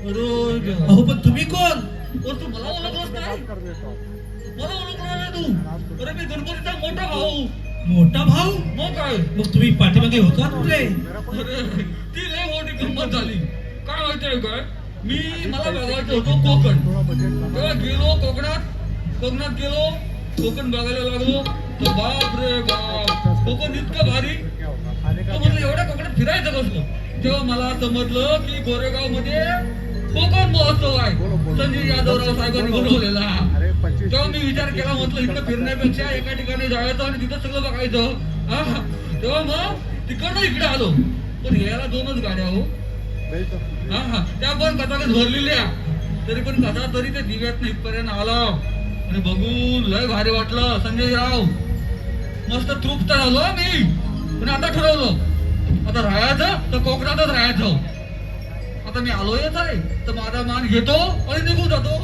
अहो पण तुम्ही कोण? तू मला ओळखलंस काय? मला ओळखला नाही तू? अरे मी गणपतीचा मोठा भाऊ. मोठा भाऊ? मग काय? मग तुम्ही पाठीमागे होता कुठले? अरे ती लय मोठी गंमत झाली. काय माहितीये काय? मला बघायचं होतं कोकण. तेव्हा गेलो कोकणात गेलो, कोकण बघायला लागलो तर बाप रे बाप, कोकण इतकं भारी. म्हटलं एवढ्या कोकणात फिरायचं कसं? तेव्हा मला समजलं की गोरेगाव मध्ये कोकण महोत्सव आहे, संजय यादवराव साहेबांनी बनवलेला. तेव्हा मी विचार केला, म्हटलं इथं फिरण्यापेक्षा एका ठिकाणी जायचं आणि तिथं सगळं बघायचं. तेव्हा मग तिकडनं इकडे आलो, पण यायला 2च गाड्या हो. त्या पण कथाकच भरलेल्या, तरी पण कथा तरी ते दिव्यात इथपर्यंत आला आणि बघून लय भारी वाटलं. संजय राव मस्त तृप्त झालो मी. पण आता ठरवलं, आता राहायचं तर कोकणातच राहायचं. आता मी आलोयच आहे तर माझा मान घेतो आणि निघून जातो.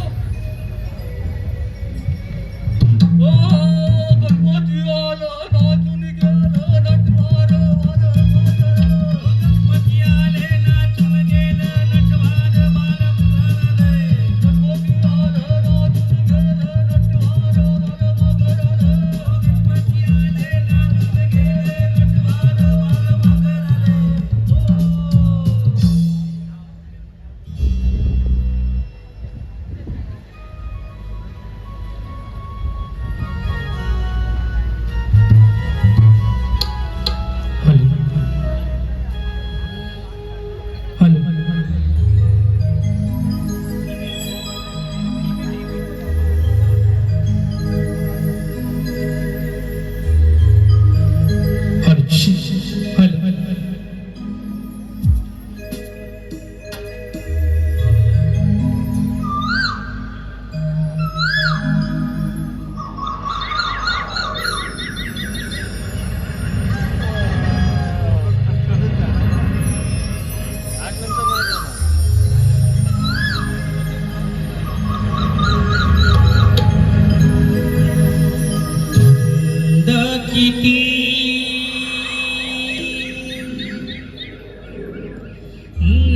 गणपती आलं नाचून गेलं नटवार गणपती आले नाचून गेलं नटवार गणपती आलं नाचून गेलं नटवार गणपती आले नाचून गेले नटवार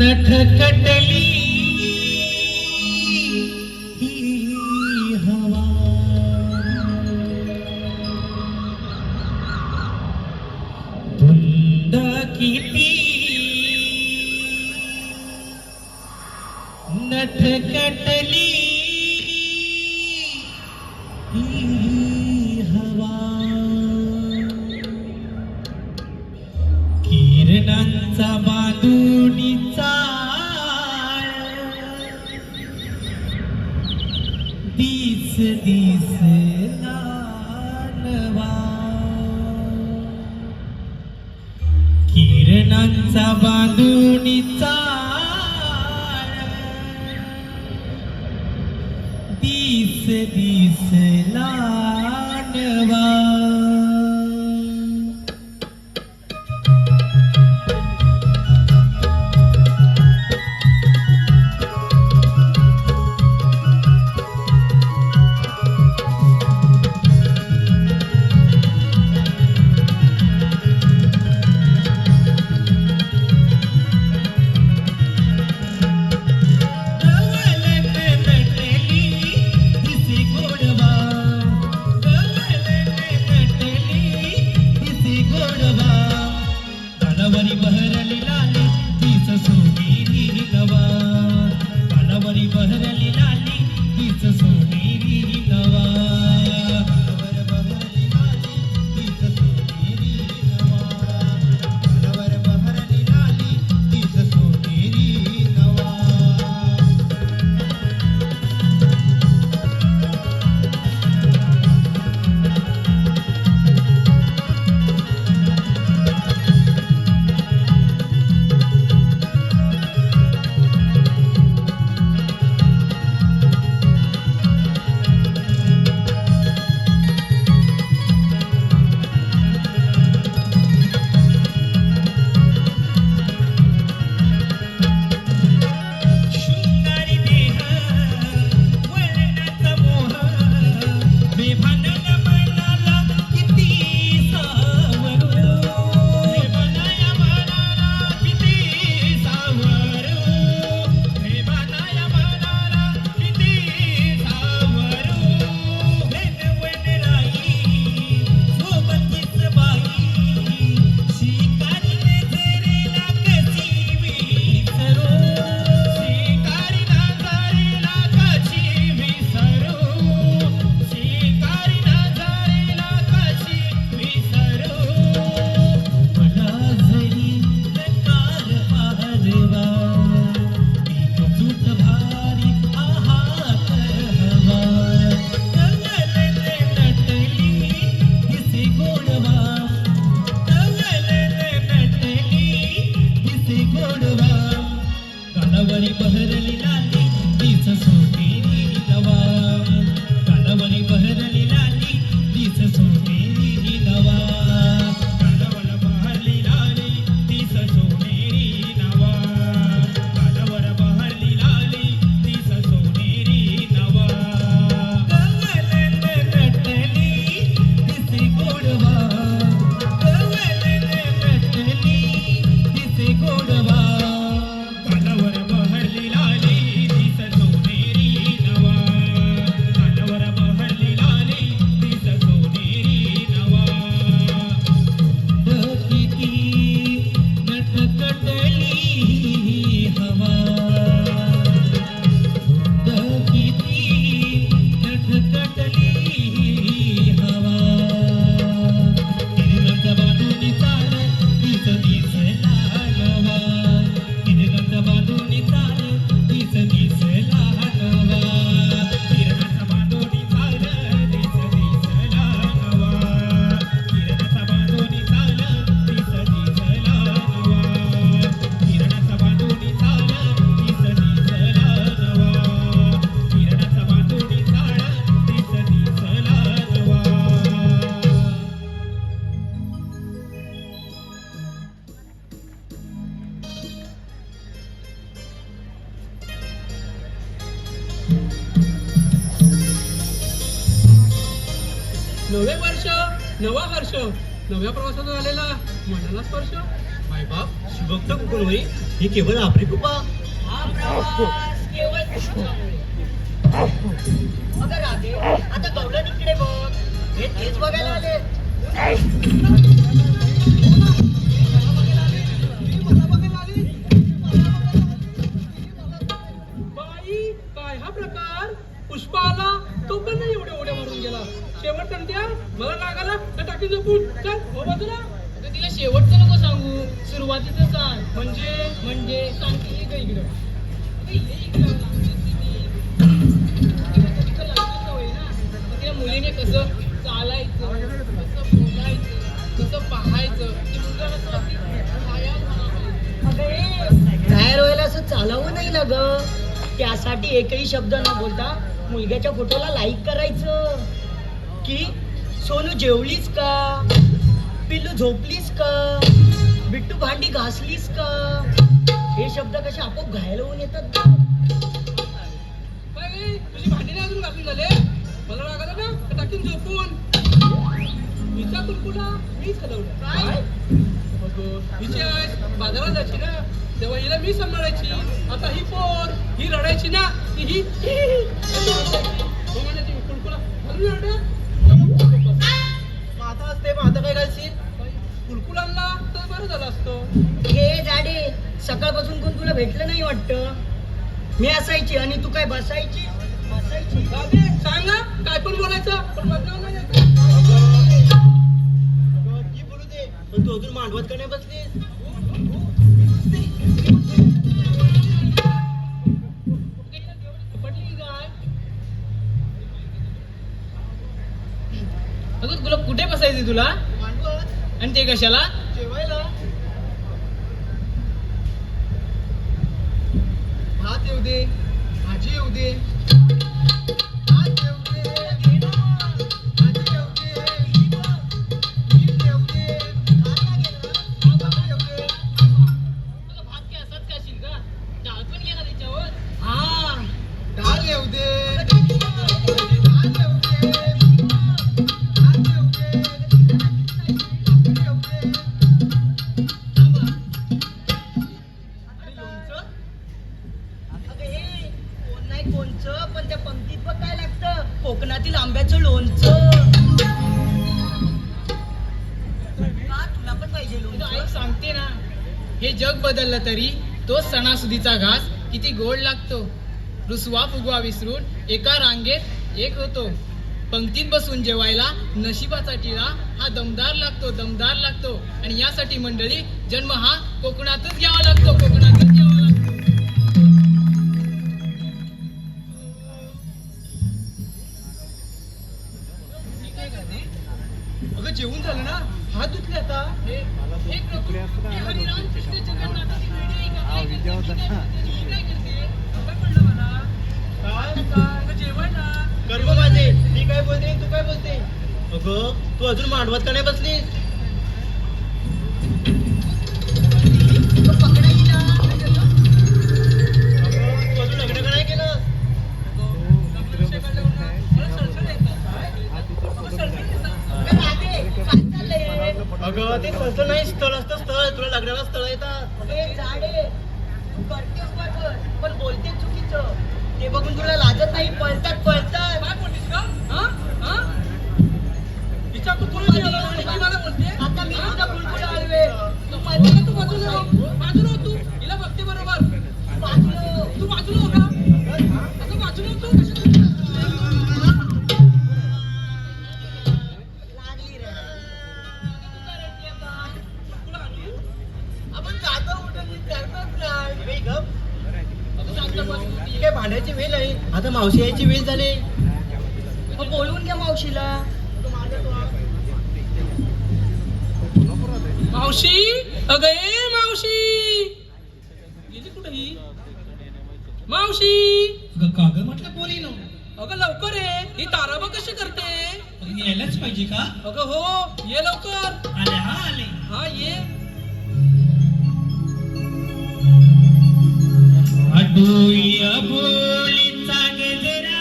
नटकटली हवा धुंद किती नटकटली हवा किरणांचा बांधुनीचा दिस दिस लालवा किरणांचा बांधुनीचा दिस दिस लालवा नवे वर्ष नवा हर्ष नव्या प्रवासातून आलेला मनाला स्पर्श. मायबाप शिवभक्त कोकणवरी ही केवळ आपली कृपा. अगं राधे, आता गवलं तिकडे बघ, हे तेच बघायला आले. बाई काय हा प्रकार. पुष्पा आला तो पण नाही एवढ्या उड्या मारून गेला. शेवट कंट्या मला लागाला तर टाकी झोपून चल हो बाजूला. अगं तिला शेवटचं नको सांगू, सुरुवातीचं सांग. म्हणजे सांगते की काय इकडं. अगं ये इकडं. तिला लग्नाचं सवय ना. मग तिला मुलीने कसं चालायचं, कसं बोलायचं, कसं पाहायचं, ते मुलगा कसं अगदी छाया म्हणावं. बाहेर व्हायला असं चालवं नाही ना ग. त्यासाठी एकही शब्द न बोलता मुलग्याच्या फोटोला लाईक करायचं. की सोनू जेवलीस का, पिल्लू झोपलीस का, बिट्टू भांडी घासलीस का, हे शब्द कसे आपोआप घायला होऊन येतात. बाई तुझी भांडी नाही अजून घासून झाले. मला लागायला ना तर टाकीन झोपून. हिचा कुरकुला मीच हलवला. काय हिची आईस बाजारात जायची ना तेव्हा हिला मी सांभाळायची. आता ही पोर ही रडायची ना की ही कुरकुला हलवून रडत. आता असते मग आता काय घालशील. कुरकुल आणला तर बरं झालं असतं. हे जाडे, सकाळपासून कोण तुला भेटलं नाही वाटतं. मी असायची आणि तू काय बसायची. दादे सांगा काय पण बोलायचं पण बदनाम नाही यायचं. की बोलू दे पण तू अजून मांडवत का नाही बसलीस. पटली की काय? अगं तुला कुठे बसायचे तुला आणि ते कशाला. जेवायला भात येऊ दे, भाजी येऊ दे, भात येऊ दे, भाजी येऊ दे, मीठ येऊ दे, कांदा येऊ दे. तुला भात काय असाच खाशील का. डाळ पण घे ना त्याच्यावर. हा डाळ येऊ दे, भात येऊ दे, भात येऊ दे, पापड येऊ दे. अगं हे कोण नाही कोणचं पण त्या पंक्तीत बघ काय लागतं. कोकणातील आंब्याचं लोणचं. का तुला पण पाहिजे तुझं आई लोणचं. सांगते ना, हे जग बदललं तरी तोच सणासुदीचा घास किती गोड लागतो. रुसवा फुगवा विसरून एका रांगेत एक होतो. पंक्तीत बसून जेवायला नशिबाचा टिळा हा दमदार लागतो. आणि यासाठी मंडळी जन्म हा कोकणातच घ्यावा लागतो. अगं जेवून झालं ना, हात धुतले आता. हे प्रभू, हे हरिराम कृष्ण जगन्नाथाची वेडी आहे का? काय करते? काय करते? काय पडलं मला? काय? अगं जेवायला. कर्म माझे, मी काय बोलते तू काय बोलते. अगं तू अजून मांडवत का नाही बसलीस. तो पकडा हिला. अगं तू अजून लग्न का नाही केलं. अगं राधे, काय चाललंय. अगं ते स्थळ नाही, स्थळ असतं स्थळ. तुला लग्नाला स्थळ येतात. हे जाडे, तू करतेस बरोबर पण बोलतेस चुकीचं. ते बघून तुला लाजत नाही. पळतात काय बोललीस का. हा हा हिच्या कुरकुला जेवायला आणि ही मला बोलते. आता मी हा? तुझा बुलबुल हलवे. तू बाजूला तू बाजूला हो तू. हिला बघते बरोबर. बाजूला. तू बाजूला हो का. अगं बाजूला हो तू. कशाला लागली रे. कुरकुला आणली? आपण जातो कुठं मी करतोच नाही. अगं ही गप. अगं शांत बस तू. ही काय भांडायची वेळ आहे. आता मावशी यायची वेळ झाली. मग बोलवून घ्या मावशीला. मावशी अगं ए मावशी गेली कुठे ही मावशी. कागद म्हटलं पोरीनो. अगं लवकर ये. ही ताराबा कशी करते. यायलाच पाहिजे का. अगं हो ये लवकर. आले हा आले. हा ये. अडूया बोलीचा गजरा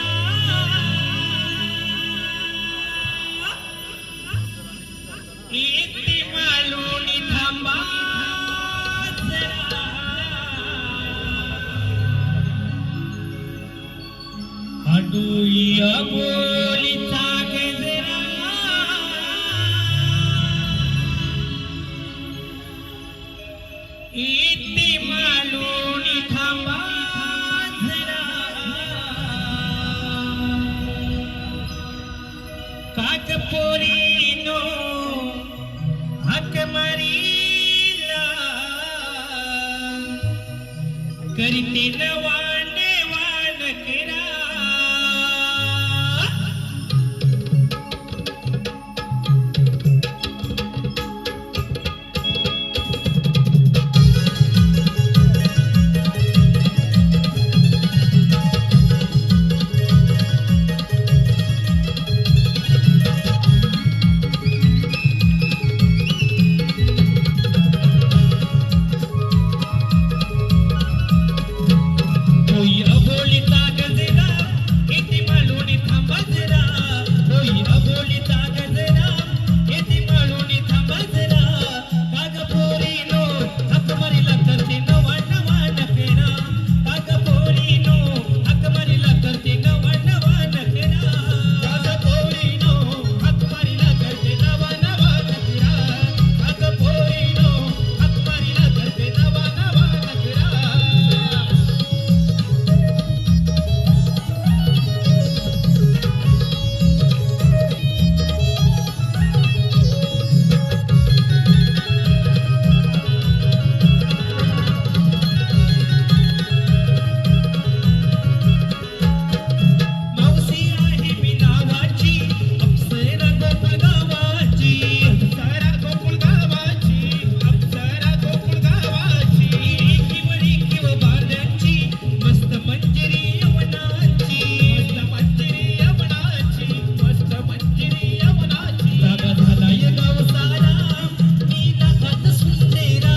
हाटूया बोलीचा गजरा इथे मालून थांबा जरा काक पोरीनो हक मारीला करते नवान वान करा होय बोलीचा गजरा किती मालून थांबा जरा होय बोलीचा गजरा किती मालून थांबा जरा काग पोरीनो हक मारीला करते नवा नवा नकरा काग पोरीनो हक मारीला करते नवा नवा नकरा काग पोरीनो हक मारीला करते नवा नवा नकरा काग पोरीनो हक मारीला करते नवा नवा नकरा मावशी आहे मी नावाची अप्सरा गोकुळ गावाची अप्सरा गोकुळ गावाची अप्सरा गोकुळ गावाची किव बाल्याची मस्त मंजिरी यवनाची मस्त मंजिरी यवनाची मस्त मंजिरी यवनाची जागा झालाय गाव सारा नीला खात सुंदेरा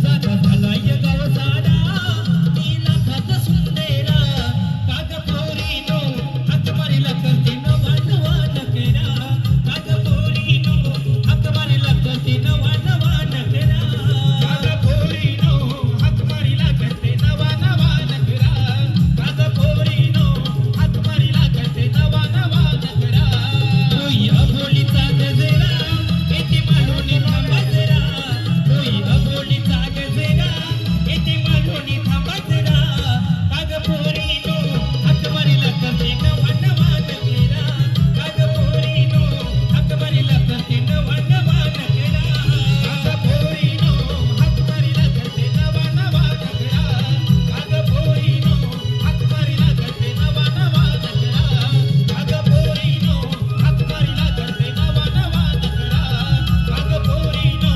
जागा झालाय गाव सारा नीला खात सुंदेरा काग पोरीनो हक मारीला करते नवा नवा नकरा काग पोरीनो हक मारीला करते नवा नवा नकरा काग पोरीनो हक मारीला करते नवा नवा नकरा काग पोरीनो हक मारीला करते नवा नवा नकरा होय बोलीचा गजरा किती मालून थांबा जरा होय बोलीचा गजरा किती मालून थांबा जरा काग पोरीनो हक मारीला करते नवा नवा नकरा काग पोरीनो हक मारीला करते नवा नवा नकरा काग पोरीनो हक मारीला करते नवा नवा नकरा काग पोरीनो हक मारीला करते नवा नवा नकरा काग पोरीनो हक मारीला करते नवा नवा नकरा काग पोरीनो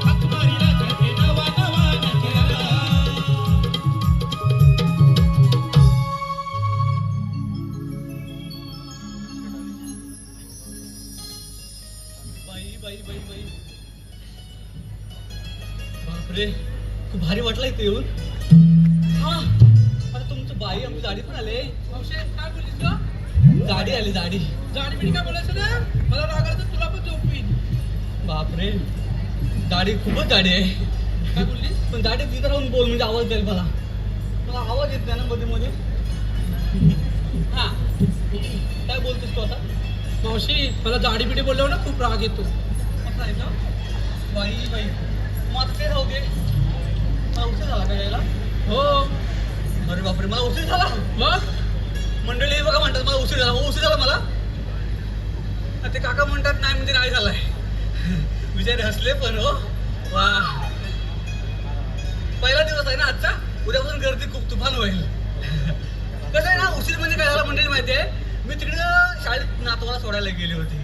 हक मारीला करते नवा नवा नकरा बाई बाई बाई बाई बापरे खूप भारी वाटलं इथे येऊन हा आता तुमचं बाई आमची गाडी पण आले मावशे काय बोललीस का गाडी आली गाडी गाडी बिडी काय बोलायचं ना मला राग आला तर तुला पण झोपवीन बापरे गाडी खूपच गाडी आहे काय बोललीस पण गाडी तिथं राहून बोल म्हणजे आवाज जाईल मला आवाज येत नाही ना मध्ये मध्ये हा काय बोलतेस तू आता मावशी मला जाडी बिडी बोलल्यावर ना खूप राग येतो असं आहे का बाई बाई मग आता ते राहू दे मला उशीर झाला का यायला हो अरे बापरे मला उशीर झाला मग मंडळी बघा म्हणतात मला उशीर झाला उशीर झाला मला ते काका म्हणतात नाही म्हणजे नाही झालाय विचारे हसले पण हो वा पहिला दिवस आहे ना आजचा उद्यापासून गर्दी खूप तुफान होईल कसं आहे ना उशीर म्हणजे काय झालं मंडळी माहिती आहे मी तिकडं शाळेत नातवाला सोडायला गेली होती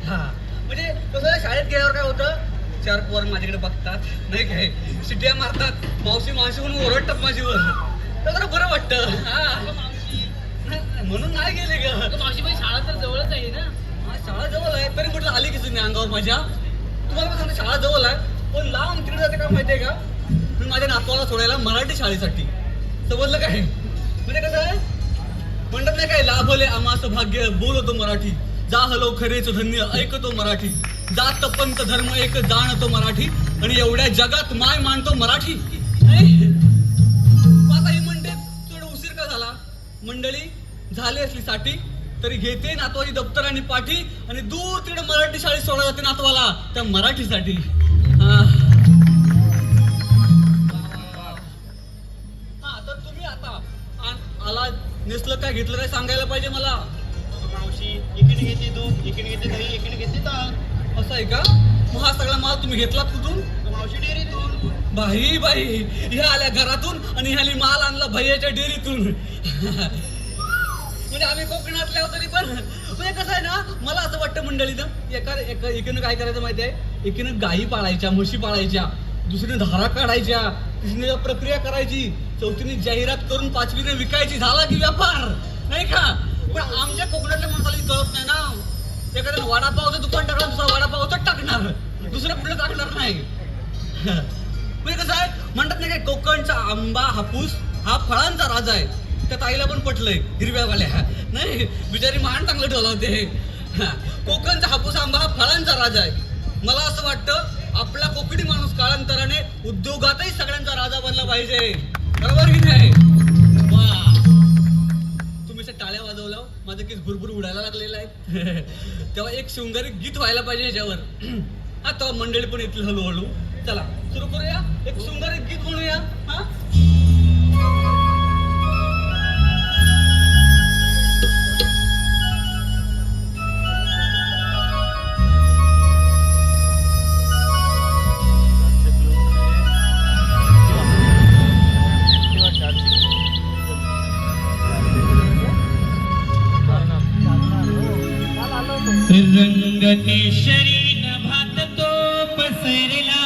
हा म्हणजे कसं शाळेत गेल्यावर काय होतं चार पोर माझ्याकडे बघतात नाही काय शिट्या मारतात मावशी मावशी म्हणून ओरडतात माझीवर तर जरा बरं वाटतं हा म्हणून नाही गेले ग मावशी बाई शाळा तर जवळच आहे ना शाळा जवळ आहे तरी म्हटलं आली की तुम्ही अंगावर माझ्या तुम्हाला पण सांगते शाळा जवळ आहे पण लांब तिकडे जाते का माहितीये का मी माझ्या नातवाला सोडायला मराठी शाळेसाठी समजलं काय म्हणजे कसं आहे म्हणतात नाही काय लाभले आमास भाग्य बोलतो मराठी जा हलो खरेच धन्य ऐकतो मराठी जात पंथ धर्म एक जाणतो मराठी आणि एवढ्या जगात माय मानतो मराठी आता ही म्हणते थोडं उशीर का झाला मंडळी झाली असली साठी तरी घेते नातवाची दप्तर आणि पाठी आणि दूर तिकडे मराठी शाळेत सोडा जाते नातवाला त्या मराठीसाठी. हा तर तुम्ही आता आला नेसलं काय घेतलं काय सांगायला पाहिजे मला. मावशी इकडे घेते दूध, इकडे घेते दही, इकडे घेते ताक. असं आहे का? मग हा सगळा माल तुम्ही घेतलात कुठून? मावशी डेअरीतून. बाई बाई ह्या आल्या घरातून आणि ह्याली माल आणला भैयाच्या डेअरीतून. म्हणजे आम्ही कोकणातल्या आहोत तरी पण म्हणजे कसं आहे ना, मला असं वाटतं मंडळीनं एकीनं काय करायचं माहिती आहे, एकीनं गायी पाळायच्या, म्हशी पाळायच्या, दुसरीने धारा काढायच्या, तिसरीने प्रक्रिया करायची, चौथीने जाहिरात करून, पाचवीने विकायची. झाला की व्यापार नाही का? पण आमच्या कोकणातल्या माणसाला कळत नाही ना. एखाद्या वडापावचं दुकान टाकणार, दुसरा वडापावच टाकणार, दुसरं कुठलं टाकणार नाही. म्हणजे कसं आहे म्हणतात नाही काय, कोकणचा आंबा हापूस हा फळांचा राजा आहे. त्या ताईला पण पटलंय हिरव्यावाल्या नाही, बिचारी मान चांगलं ठेवते. कोकणचा हापूस आंबा हा फळांचा राजा आहे. मला असं वाटतं आपला कोकणी माणूस काळांतराने उद्योगातही सगळ्यांचा राजा बनला पाहिजे. बरोबर की नाही? वा तुम्ही टाळ्या वाजवल्या, माझं केस भुरभुर उडायला लागलेलं आहे. तेव्हा एक शृंगारी गीत व्हायला पाहिजे ह्याच्यावर. हा तेव्हा मंडळी पण येतील हळूहळू. चला सुरू करूया, एक शृंगारी गीत म्हणूया. हा रंग केशरी नभात तो पसरला,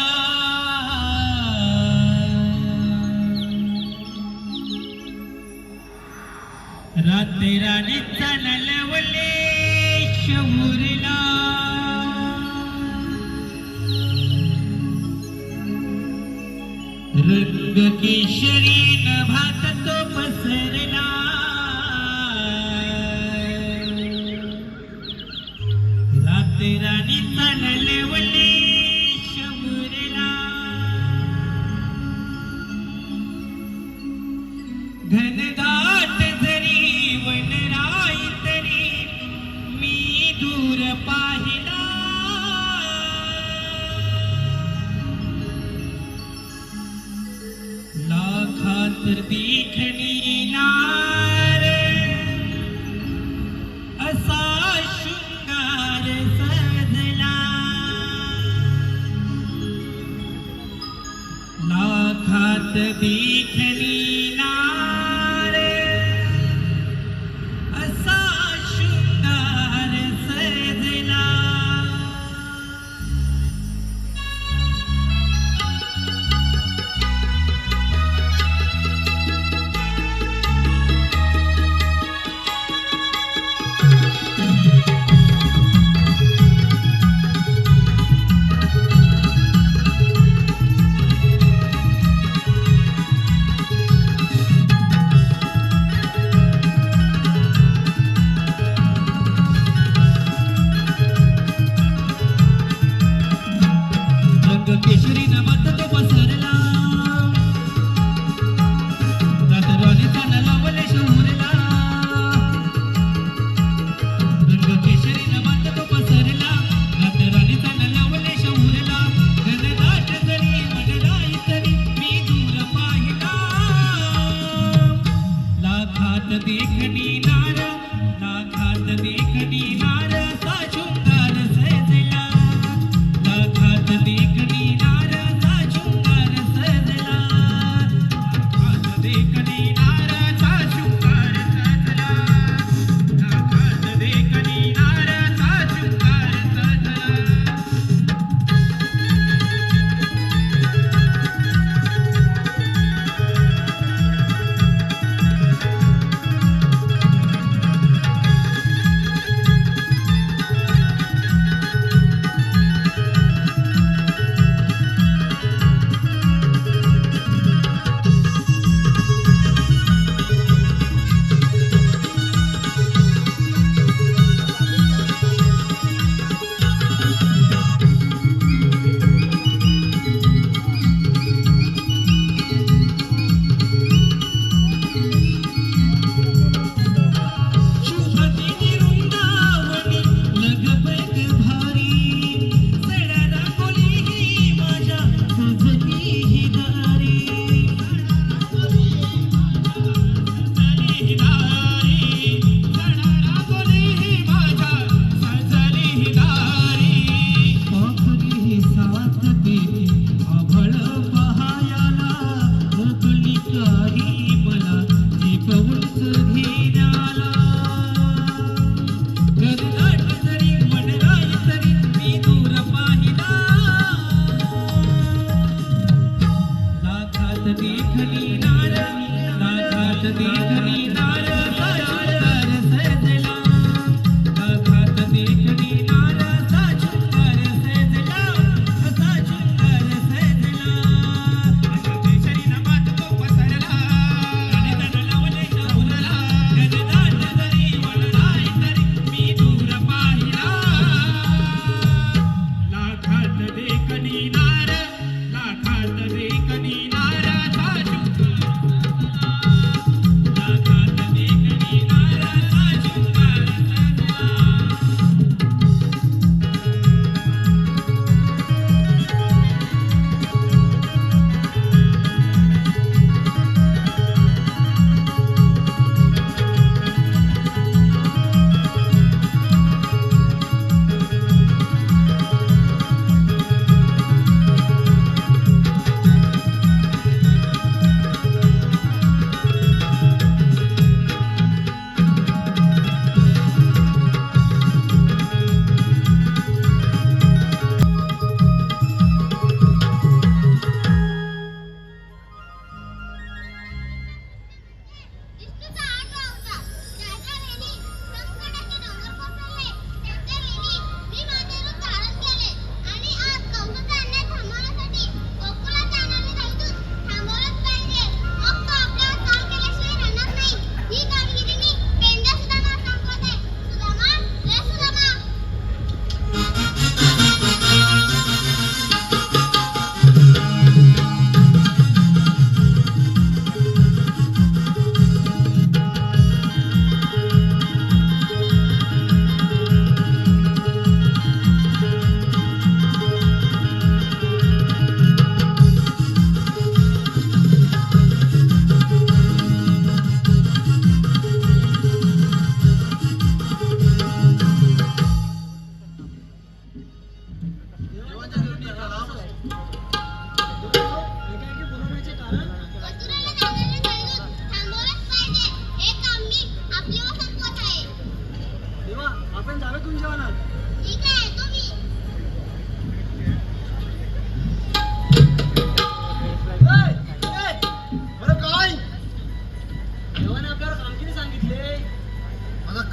रात्री राणीचा नलवले शौरला. रंग केशरी नभात तो पसरला, राणीचा नलवले शौरला. घनदाट जरी वनराई तरी मी दूर पाहिला, लाखात देखणी नार असा शृंगार सजला, लाखात देखणी नार असा शृंगार सजला. केशरी नभात तो पसरला, राणीचा नलवले शौरला. रंग केशरी नभात तो पसरला, राणीचा नलवले शौरला. घनदाट जरी वनराई तरी मी दूर पाहिला, लाखात देखणी नार, लाखात देखणी नार असा शृंगार सजला, लाखात देखणी नार असा शृंगार सजला, लाखात देखणी नार असा शृंगार सजला, लाखात देखणी नार असा शृंगार सजला.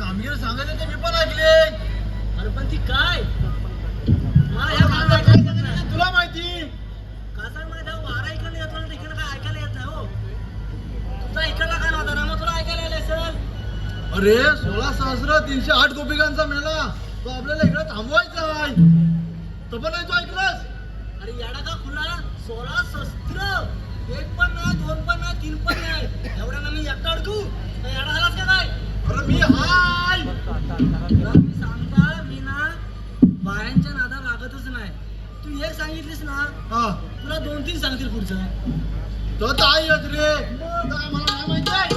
कामगिरी सांगायचं ते मी पण ऐकले. अरे पण ती काय मला या ह्या माणसाला गावात काय ऐकायला येत सांगायचं नाही. ते तुला माहिती. कासार मध्ये वारा इकडे येतो ना तिकडे काय ऐकायला येत नाही हो. तुझा इकडला काय नव्हता ना मग तुला ऐकायला आले सर. अरे 16,308 गोपिकांचा मेळा तो आपल्याला इकडे थांबवायचा आहे. तो पण नाही तू ऐकलंस. अरे याडा का खुला 16 शस्त्र 1 पण नाही 2 पण नाही 3 पण नाही एवढ्यानं मी एकटा अडकू तर याडा आलास का काय. अरे मी हाय. तुला मी सांगता मी ना बायांच्या नादा लागतच नाही. तू एक सांगितलीस ना हा तुला 2-3 सांगतील पुढचं. तो तर आहे रे. काय मला नाही माहिती आहे.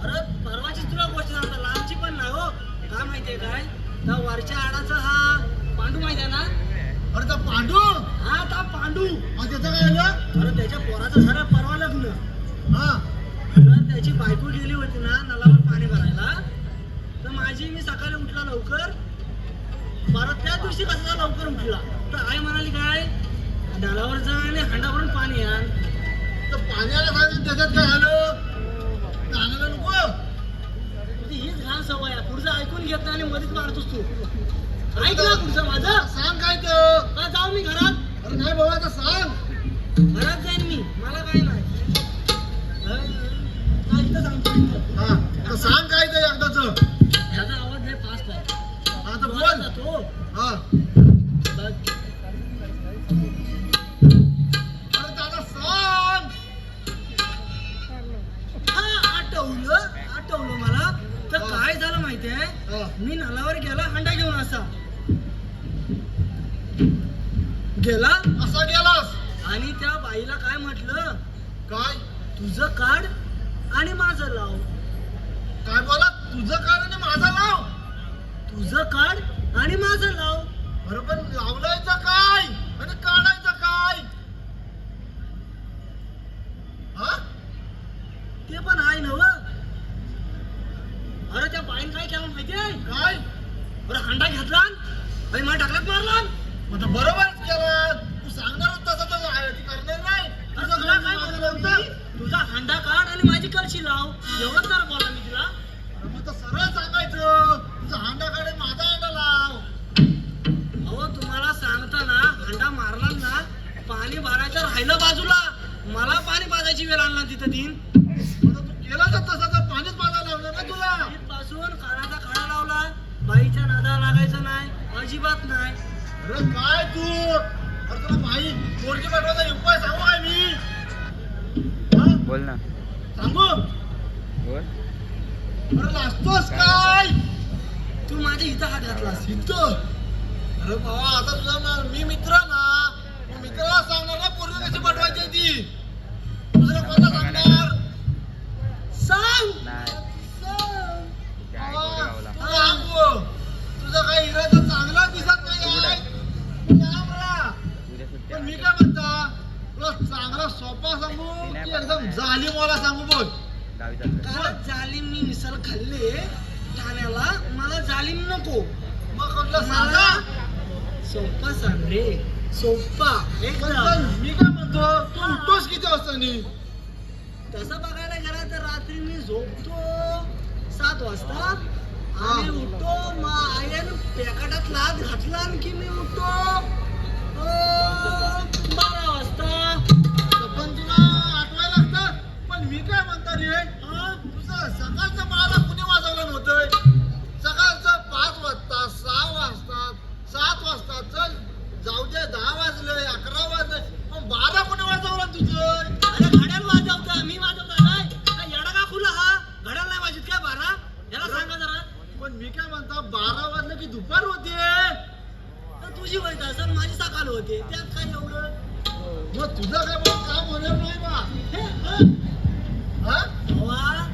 अरे परवाचीच तुला गोष्ट सांगता लांबची पण नाही हो. काय माहितीये काय त्या वरच्या आडाचा हा पांडू माहिती आहे ना. अरे तो पांडू. हा त्या पांडू. त्याचं काय आलं. अरे त्याच्या पोराचं झालं परवा लग्न. हा तर त्याची बायको गेली होती ना नळावर पाणी भरायला तर माझी मी सकाळी उठला लवकर. परत त्या दिवशी कसा लवकर उठला तर आई म्हणाली काय नळावर जा आणि हांडावरून पाणी आण. तर पाण्याला सांगितलं त्याच्यात काय आलं. आणायला नको. तुझी हीच घाण सवय आहे. पुढचं ऐकून घेत नाही आणि मध्येच मारतोस तू. ऐक ना पुढचं माझं. सांग काय तर. का जाऊ मी घरात. अरे नाही बाबा आता सांग. घरात जाईन मी मला काय नाही. काय इथं सांगतो इथं. हा तर सांग काय ते एकदाच. ह्याचा आवाज लय फास्ट आहे. आता बोल बोल. जातो. हा बघ. अरे दादा सांग. हा आठवलं मला. तर काय झालं माहितीये हा. मी नळावर गेला हंडा घेऊन असा गेला असा गेलास. आणि त्या बाईला काय म्हटलं काय तुझं काढ आणि माझं लाव. काय बोला. तुझं काढ आणि माझा लाव. तुझं काढ आणि माझं लाव. अरे पण लावलायचं काय आणि काढायचं काय. हा ते पण आहे नव. अरे त्या बाईन काय केलं माहितीये काय. अरे हंडा घेतला आणि मला टाकल्यात मारला. मग बरोबरच केलं. तू सांगणार होता तसं तर आहे. ती करणार नाही. अरे तुझं तुला काय काय माझं म्हटलं नव्हतं. मी? तुझा हंडा काढ आणि माझी कळशी लाव एवढंच तर बोला मी तिला. अरे मग तर सरळ सांगायचं. तुझा हांडा काढ आणि माझा हांडा लाव. अहो तुम्हाला सांगताना हंडा मारला ना पाणी भरायचं राहिलं बाजूला मला पाणी पाजायची वेळ आणला तिथं तीन. आता तू केला तर तसा तर पाणीच माझा लावलं ना तुला. पासून कानाचा खडा लावला. बाईच्या नादा लागायचं नाही अजिबात नाही. अरे काय तू. अरे तुला माही पोरगी पाठवायचा उपाय सांगू काय मी. हा? बोल ना. सांगू. बोल. अरे लाजतोस काय. तू माझ्या इथं हात घातलास. इथं. अरे बाबा आता तुझा मी मित्र ना. मी मित्राला सांगणार ना पोरगी कशी पाठवायची ती. दुसरं कोणाला सांगणार. सांग नाही. सांग. काय गोरेगावला. सांगू. तुझा काही इरादा चांगला दिसत नाही आहे. लांब राहा. उद्या सुट्टी पण मी आहे. काय म्हणता तुला चांगला सोपा सांगू की एकदम जालीम वाला सांगू बोल. दहावी चालतंय. काल जालीम मी मिसल खाल्ले ठाण्याला. मला जालीम नको. मग कुठलं मला सांगा. सोपा सांग रे. सोपा पण एकदम. मी काय म्हणतो तू उठतोस किती वाजता नी. तसं बघायला गेला तर रात्री मी झोपतो 7 वाजता आणि उठतो मग आयन पॅकेटात लाद घातला आणखी मी उठतो 12 वाजता. पण तुला आठवायला लागतं. पण मी काय म्हणता रे हा? तुझं सकाळचं मला कुणी वाजवलं नव्हतं. सकाळचं 5 वाजता 6 वाजता 7 वाजता चल जाऊ दे 10 वाजले 11 वाजले मग 12 कोणी वाजवलं तुझं. अरे घड्याळ वाजवता मी वाजवता काय काय येडा का खुला हा. घड्याळ नाही वाजत काय 12. याला सांगा जरा. पण मी काय म्हणता 12 वाजले की दुपार होते. तर तुझी वैत असेल माझी सकाळ होते त्यात काय एवढं. मग तुझं काय मग काम होणार नाही बा. हे, हा? भावा,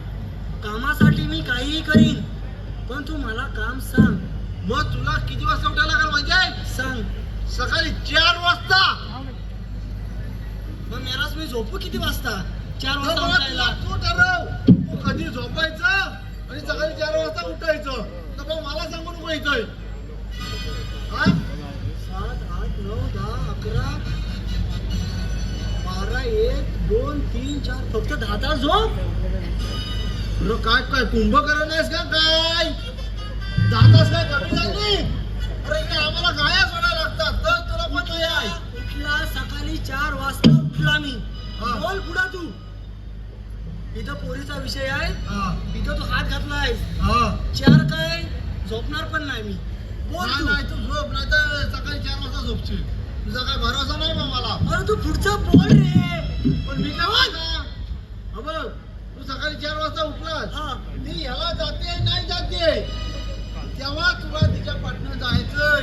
कामासाठी मी काहीही करीन पण तू मला काम सांग. मग तुला किती वाजता उठायला लागेल माहिती आहे. सांग. सकाळी 4 वाजता. मग मेलाच मी झोपू किती वाजता. 4 मग वाजता मला उठायला. तू ठरव तू कधी झोपायचं आणि सकाळी 4 वाजता उठायचं. तर मग मला सांगून नको येतोय. हा 7, 8, 9, 10, 11, 12, 1, 2, 3, 4 फक्त 10 तास झोप. अरे काय काय कुंभकर्ण आहेस का काय. जातास काय कमी झाली? अरे इकडे आम्हाला गाया सोडायला लागतात तर तुला पण नाही आहे. उठला सकाळी 4 वाजता उठला मी. हा. बोल पुढं तू. इथं पोरीचा विषय आहे. हा, इथं तू हात घातलायस. हा. 4 काय झोपणार पण नाही मी. बोल नाही तू. नाही, तू झोप नाही तर सकाळी 4 वाजता झोपशील. तुझा काय भरोसा नाही बा मला. अरे तू पुढचं बोल रे. पण मी काय म्हणतो, हा बघ, तू सकाळी 4 वाजता उठलास. हा. ती ह्याला जाते नाही जाते तेव्हा तुला तिच्या पाठनं जायचंय.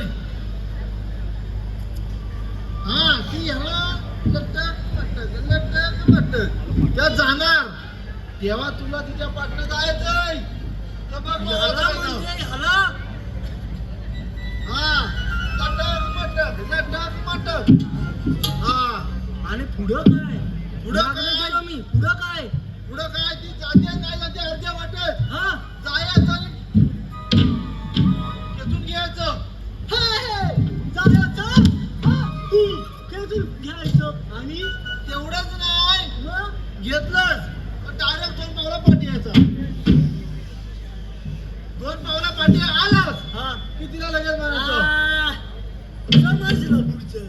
हा, ती ह्याला लटक त्या जाणार तेव्हा तुला तिच्या पाठनं जायचंय. तर बघ मग ह्याला आता काय नाव? म्हणजे ह्याला. हा, लटक मटक. हा, आणि पुढं काय? पुढं मागं काय? गेलो मी. पुढं काय? पुढं काय ती जाते नाही जाते अर्ध्या वाटत हा. जायचं खेचून घ्यायचं. जायचं. हा. खेचून घ्यायचं. आणि तेवढंच नाही, मग घेतलंच डायरेक्ट 2 पावला पाठी यायचा. 2 पावला पाठी आलाच हा. की तिला लगेच मारायचं. आ, समजलं पुढचं.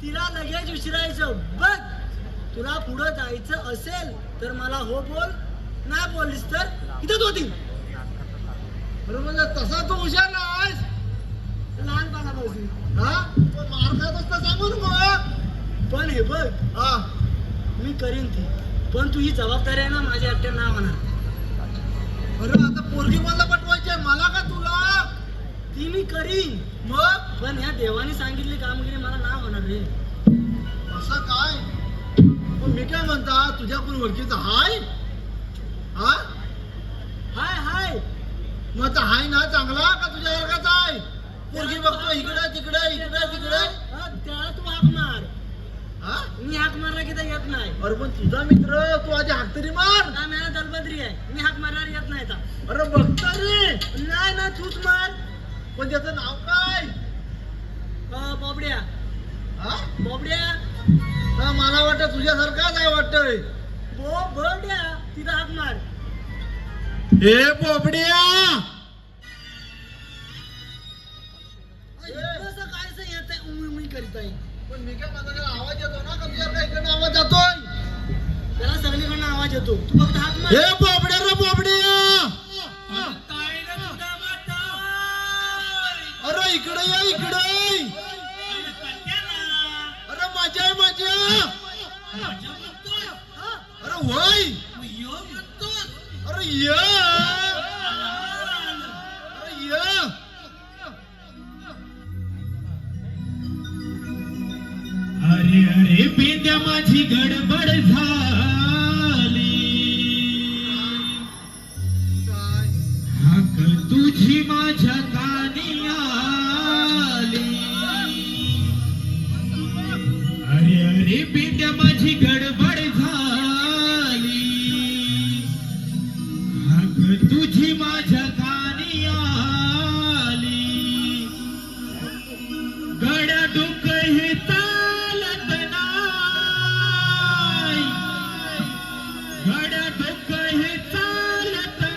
तिला लगेच विचारायचं, बघ तुला पुढं जायचं असेल तर मला हो बोल, नाही बोललीस तर इथं होतील. बरं म्हणजे तसा तू हुशार नाहीस. लहानपणापासून. हा, पण मार खात असता सांगू ना मग. पण हे बघ, हा, मी करीन ती, पण तू ही जबाबदारी आहे ना माझ्या एकट्या ना म्हणा. बरं आता पोरगी मला पटवायची आहे, मला का तुला? ती मी करीन, मग पण ह्या देवाने सांगितली कामगिरी मला ना होणार रे. असं काय? पण मी काय म्हणता, तुझ्या कोण ओळखीचा हाय? हा, हाय हाय. मग आता हाय ना चांगला का तुझ्या वर्गाचा आहे? पोरगी बघतो इकडे तिकडे इकडे तिकडे. हा, त्याला तू हाक मार. हा, मी हाक मारला की तर येत नाही. अरे पण तुझा मित्र, तू आधी हात तरी मार. का मला दलबद्री आहे, मी हाक मारणार येत नाही आता. अरे बघता रे, नाही ना तूच मार. पण त्याचं नाव काय? बोबड्या. हा, बोबड्या. तर मला वाटतं तुझ्यासारखाच आहे वाटतंय. बोबड्या तिला हाक मार. हे बोबड्या, कसं कायचं येत आहे, उमी करीत आहे. पण मी काय म्हणतो, त्याला आवाज येतो ना का तुझ्या काय इकडनं आवाज जातोय? त्याला सगळीकडनं आवाज येतो, तू फक्त हाक मार. हे बोबड्या रे बोबड्या, काय रे तुझा माता? अरे इकडे या इकडे. अरे कट्याला. अरे मजा आहे मजा. माझ्या म्हणतोय. अरे होय. मग यो म्हणतोस. अरे ये, अरे ये. अरे अरे पेंद्या माझी गडबड झाली. काय? हाक तुझी माझ्या कानी आली. अरे अरे पेंद्या माझी गडबड झाली. हाक तुझी माझ्या कानी आली. गड्या डोकं हे चालत नाही. गड्या डोकं हे चालत नाही.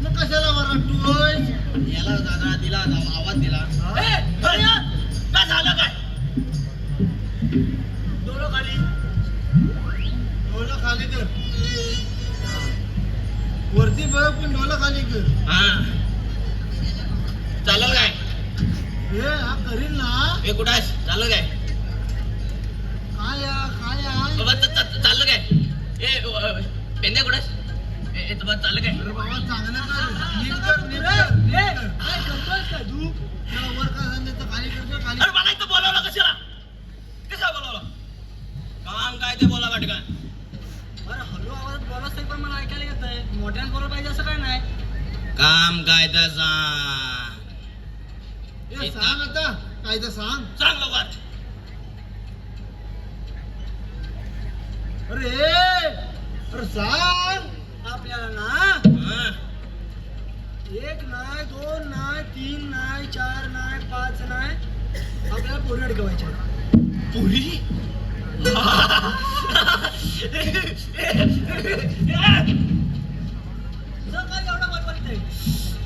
मग कशाला वरडतोय? याला दादा दिला आवाज दिला. काय झालं काय डोळं खाली डोलं खाली कर. वरती बघ पण डोलं खाली कर. हा चाललं काय हे हा करील ना. हे कुठं आहेस चाललं काय काय आहे? बाबा चाललं काय पेंद्या कुठं आहेस? तुम्हाला चाललं काय अरे बाबा चांगलं कर. नीट कर, नीट कर, नीट कर. काय करतोयस का तू? त्याला वर का सांगितलं खाली करतो खाली. अरे मला इथं बोलावलं कशाला कशा बोलावलं काम काय ते बोला वाटका अरे हळू आवाजात बोलत नाही पण मला ऐकायला येत आहे. मोठ्यानं बोललं पाहिजे असं काय नाही. काम काय तर सांग हे सांग आता काय तर सांग. सांग लवकर अरे सांग. आपल्याला ना हा. 1 नाही 2 नाही 3 नाही 4 नाही 5 नाही आपल्याला पोरी अडकवायच्या. पुरी तुझं काय एवढं बडबडत आहे?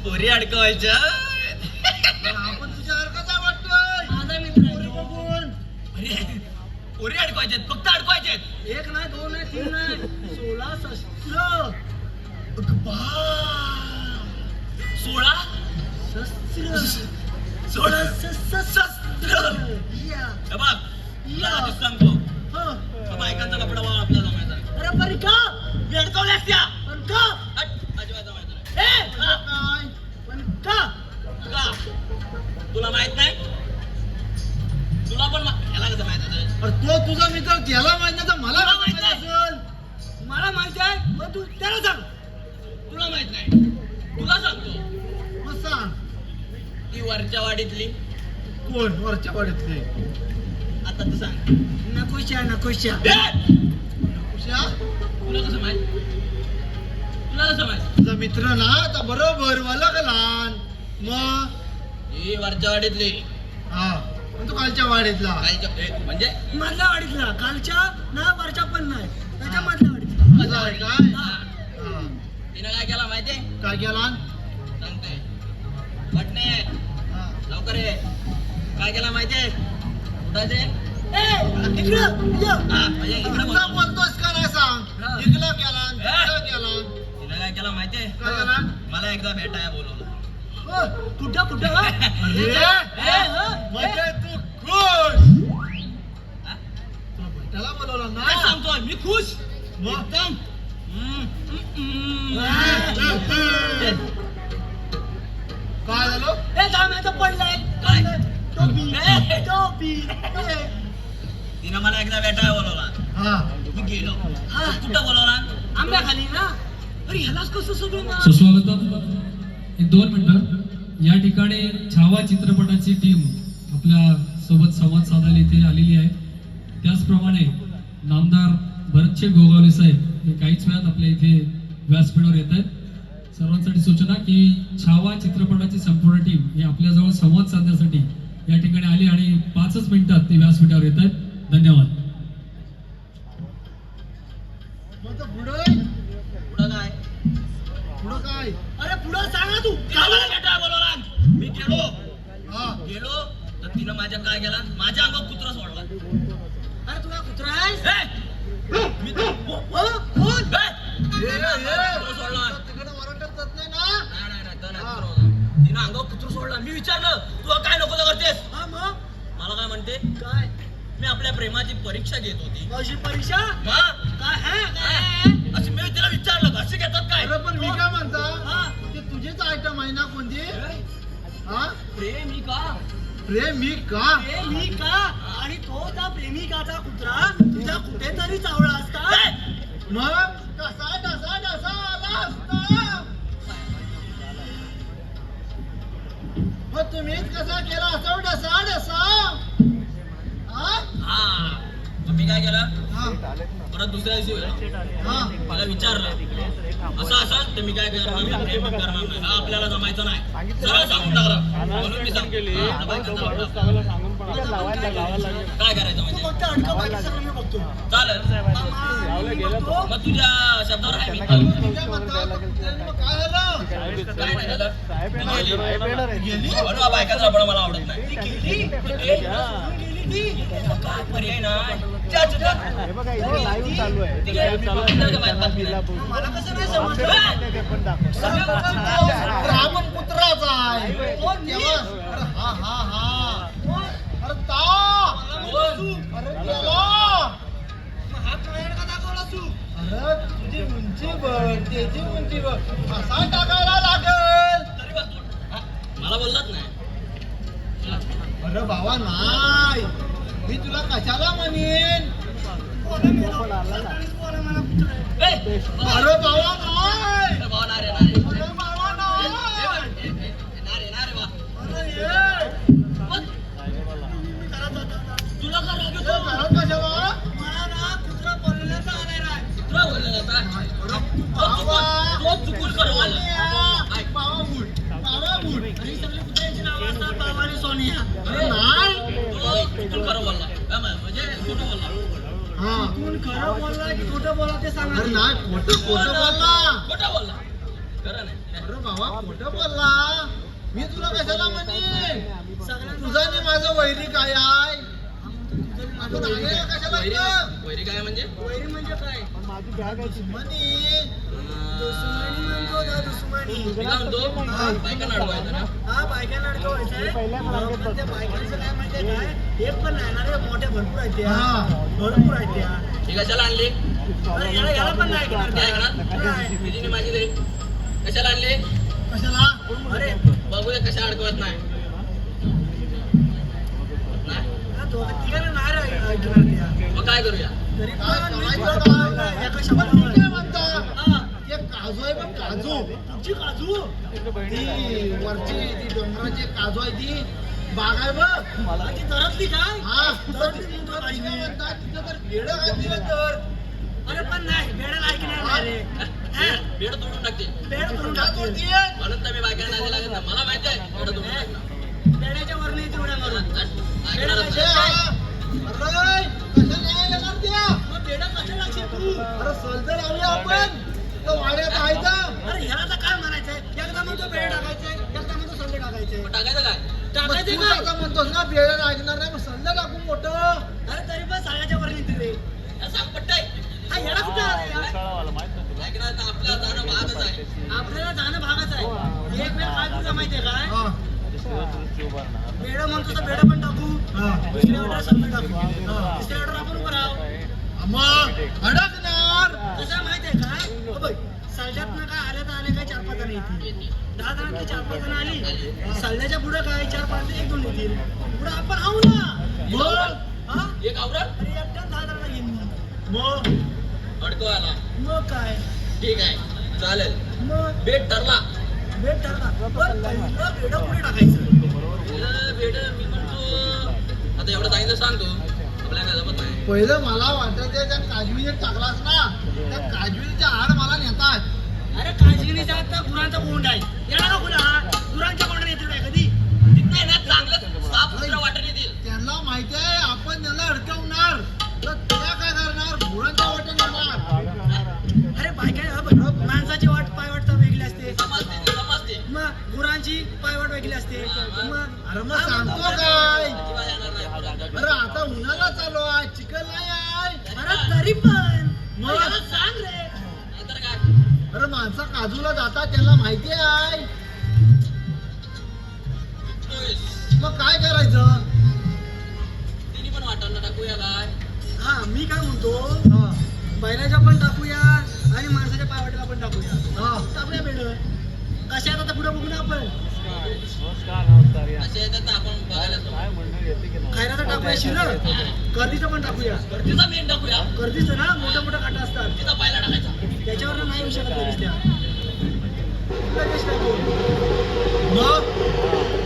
पुरी अडकवायच्या आपण तुझ्यासारखाच वाटतोय. माझा मित्र आहे पोरी तो. बघून. अरे पुरी अडकवायच्यात फक्त अडकवायच्यात 1 नाही 2 नाही 3 नाही 16 शस्त्र 16 शस्त्र 16 शस्त्र या. हे बघ तुला आधीच सांगतो हं. बायकांचा कपडा वाळ आपला जमायचा अरे पण का मी अडकवल्यास त्या पण का अजिबात जमायचं नाही. ए काय? पण का का तुला माहित नाही तुला पण ह्याला कसं माहित होतं अरे तो तुझा मित्र त्याला माहित नाही तर मला तुला माहित माहित असेल. मला माहिती आहे पण तू त्याला सांग. तुला माहित नाही तुला सांगतो मग सांग. ती वरच्या वाडीतली कोण वरच्या वाडीतले? आता तू सांग नकोशा नकोशा उशा तुला कसं माहित तुला कसं माहित तुझा मित्र ना आता बरोबर मला का लहान मग ही वरच्या वाडीतली हा पण तू कालच्या वाडीतला. म्हणजे मधल्या वाडीतला कालच्या ना वरच्या पण नाही त्याच्या मधल्या वाडीतला. मजा आहे काय? हा. हा. तिनं काय केला माहितीये काय केला? सांगते पटणे हा. लवकर ये काय केला माहितीये कुठं ते ए इकडं ये. म्हणजे इकडं तुला बोल. बोलतोस का नाही सांग. हा. इकला केला तिकडं केला. तिनं काय केला माहितीये काय केला? मला एकदा भेटाया बोलवलं कुठं कुठं हं? अरे ए, हं? म्हणजे तू खुश. हा? तुला भेटायला बोलवलं काय ना. सांगतोय मी खुश मग? एकदम काय झालं? ए जाम्याचं पडलंय काय? टोपी ए. टोपी तिनं मला एकदा भेटाया बोलवला हा. मी गेलो हा कुठं बोलवला आंब्या खाली ना अरे ह्यालाच कसं सगळं ना सुस्वागतम. एक 2 मिनिटं. या ठिकाणी छावा चित्रपटाची टीम आपल्या सोबत संवाद साधायला इथे आलेली आहे. त्याचप्रमाणे नामदार भरतशेठ गोगावले साहेब हे काहीच वेळात आपल्या इथे व्यासपीठावर येत आहेत. सर्वांसाठी सूचना की छावा चित्रपटाची संपूर्ण टीम ही आपल्याजवळ संवाद साधण्यासाठी या ठिकाणी आली आणि 5च मिनिटात ते व्यासपीठावर येत आहेत. धन्यवाद. मग तर पुढं पुढं काय पुढं काय? अरे पुढं सांगा तू तिनं मला भेटाया बोलवला मी गेलो हा. गेलो तर तिनं माझ्या काय केला माझ्या अंगावर कुत्रा सोडला अरे तुला कुत्रा आहेस मी तर कोण कुत्रा सोडला तिकडं वरंडत जात नाही ना. नाही, तो नाही कुत्रा होता. तिनं अंगावर कुत्रा सोडला मी विचारलं तू काय नको करतेस हा मग मला काय म्हणते काय मी आपल्या प्रेमाची परीक्षा घेत होती अशी परीक्षा मग काय हा काय असं मी तिला विचारलं का? असे घेतात काय अरे पण मी काय म्हणता हा. ते तुझीच आयटम आहे ना कोणती? हा? प्रेमिका प्रेमिका. प्रेमिका आणि तो त्या प्रेमिकाचा कुत्रा तुझ्या कुठेतरी चावला असता मग कसा डसा डसा आला असता. मग तुम्हीच कसा केला असं डसा डसा? हा? हा तर मी काय केलं हा. परत दुसऱ्या दिवशी हा. मला विचारलं असं असं तर मी काय करणार नाही, प्रेम करणार नाही. हा आपल्याला जमायचं नाही. सरळ सांगून टाकलं. म्हणून मी सांगतो. हा, बाई कसं वाटतं? काय करायचं म्हणजे? फक्त अडकं बाकी सगळं मी बघतो. चालेल. मी बघतो. मग तुझ्या शब्दावर आहे मी. मी काय म्हणतो, मग काय झालं? काय नाही झालं? गेली? म्हणून हा बायकाचा लफडा मला आवडत नाही. ती गेली? गेली ती? काय पर्याय नाही. त्याचं तर- ती काय? तिला काय माहित नाही. मला कसं नाही समजलं? ब्राह्मण पुत्राचा आहे. कोण देवा? अरे हा हा हा. अरे ता. अरे देवा. हा प्रयाण का दाखवला तू अरे तुझी उंची बघ, त्याची उंची बघ. असा टाकायला लागल. तरी बस तू. हा, मला बोललाच नाही. अरे बाबा नाही, मी तुला कशाला म्हणेन? ए, अरे बाबा नाही. अरे भावा, नारे, नारे. अरे बाबा नाही. नारे, नारे बा. अरे ये. बस. तुला का राग तू येतो? घरात कशाला? मला ना कुत्रा बोलण्याचा आलाय राय तुला बोललं जातं. बाबा. तो चुकून कर बोलला. ऐक. बाबा बूट. बाबा बूट. आणि सगळी कुत्र्याची नावं असतात बाबा आणि सोनिया अरे नाही. तो चुकून खरं बोलला. काय म्हणजे खोटं बोलला. हा. तू खरं बोलला की खोटं बोला ते सांगा अरे नाही, खोटं खोटं बोलला. खोटं बोलला. खरं नाही. अरे बाबा खोटं बोलला. मी तुला कशाला म्हणेन? तुझा आणि माझं वैरी काय आहे? आपण आलेला कशाला वैरी इथं? वैरी काय म्हणजे? वैरी म्हणजे काय दुश्मनी. दुश्मनी म्हणतो ना दुश्मनी मी काय म्हणतो? बायकांना अडवायचं ना. हा बायकांना अडकवायचंय पण त्या बायकांचं काय माहितीये काय एक पण नाही ना रे मोठ्या भरपूर आहेत त्या हा. भरपूर आहेत त्या ही कशाला आणली? अरे याला पण नाही ऐकणार ते ऐकणार? नाही. तुझी माझी दे. कशाला आणली? कशाला? अरे बघू दे कशा अडकवत नाही. नाही? तिघांना नाही रे ऐकणार त्या मग काय करूया? तरी काय पण मी करायचं तुला काय? एका पण शब्दात मी काय बोलायचं. म्हणतो? हा. ते काजू आहे बघ, काजू. तुमची काजू ती वरची ती डोंगराची काजू आहे ती बाग आहे बघ. ती दरतली काय हा. दरतली म्हणतो तिथं काजू. काय म्हणतात, तिथं तर भेडं घातली तर. अरे पण नाही बेडाला ऐकणार नाही रे हा? बेड तोडून टाकते. बेड करून का टाकतो तोडतीये? म्हणून तर मी बायकांना नाही लागत ना. मला माहिती आहे बेड तोडून टाकणार. बेडाच्या वर नाही तेवढ्या मारून ऐकणारच ए, नाही. हा. अरे कशा नाही येणार त्या? मग बेडा कशा लागशील तू अरे सलते लावली आपण तर वाड्यात आहे तर. अरे ह्याला तर काय म्हणायचंय एकदा म्हणतो बेड टाकायचंय एकदा म्हणतो संडे टाकायचंय मग टाकायचं काय? टाकायचंय तू काय आता म्हणतोस ना बेड ऐकणार नाही, मग सल्ला टाकून मोठं. अरे तरी पण साळ्याच्या वर नाही रे या सांग पट्टाय. हा ह्याला कुठं आलाय यार? ऐकणार तर आपल्या जाणं भागच आहे. आपल्याला जाणं भागाच आहे एक वेळ काय तुझं माहितीये काय हा, बेड म्हणतो तर बेड पण टाकू हा. दुसऱ्या ऑर्डर संडे टाकू तिसऱ्या ऑर्डर आपण उभं राहू मग अडकणार. कसं माहितीये काय बघ सल्ल्यातनं काय आल्या तर आले काय 4-5 जण येतील 10 जणांची 4-5 जण आली सल्ल्याच्या पुढे काय 4-5 1-2 येतील पुढे आपण आऊ ना मग हा एक आवरण अरे एकट्या 10 जणांना घेईन मी मग अडकवायला. मग काय ठीक आहे चालेल. मग बेड ठरला. बेड ठरला पण पहिलं बेड पुढे टाकायचं बेड मी म्हणतो आता एवढं सांगितलं सांगतो आपल्याला काय जमत नाही. पहिलं मला वाटत त्या काजवीने टाकलास ना, त्या काजवीच्या आड मला नेतात. अरे काजगिरीचा आता गुरांचा कोंड आहे येणार का खुला गुरांच्या कोंडाने येतील काय कधी तिथे ना चांगलं साफ सुथरं वाटण येतील. त्यांना माहिती आहे आपण त्यांना अडकवणार तर त्या काय करणार, घोडांच्या वाटेल येणार. अरे बायका माणसाची वाट पायवाट वेगळी असते समजते ते समजते. मग गुरांची पायवाट वेगळी असते मग अरे मग सांगतो काय, अजिबात येणार नाही. अरे आता उन्हाळा चालू आहे, चिखल नाही आहे. अरे तरी पण मग? याला सांग रे नाहीतर काय? अरे माणसं काजूला जातात त्यांना माहिती आहे. चोवीस. मग काय करायचं? तिन्ही पण वाटाणा टाकूया काय? हा मी काय म्हणतो हा, बैलाच्या पण टाकूया आणि माणसाच्या पायवाटेला पण टाकूया हा. टाकूया बेड कशात आता पुढे बघू ना आपण असे येतात तर आपण बघायला जाऊ. खैराचं टाकूया शिरं कर्दीचं पण टाकूया तिचा मेन टाकूया. कर्दीचं ना मोठ्या मोठ्या काटा असतात तिचा पहिला टाकायचा. त्याच्यावर नाही येऊ शकत लगेच त्या लगेच टाकू मग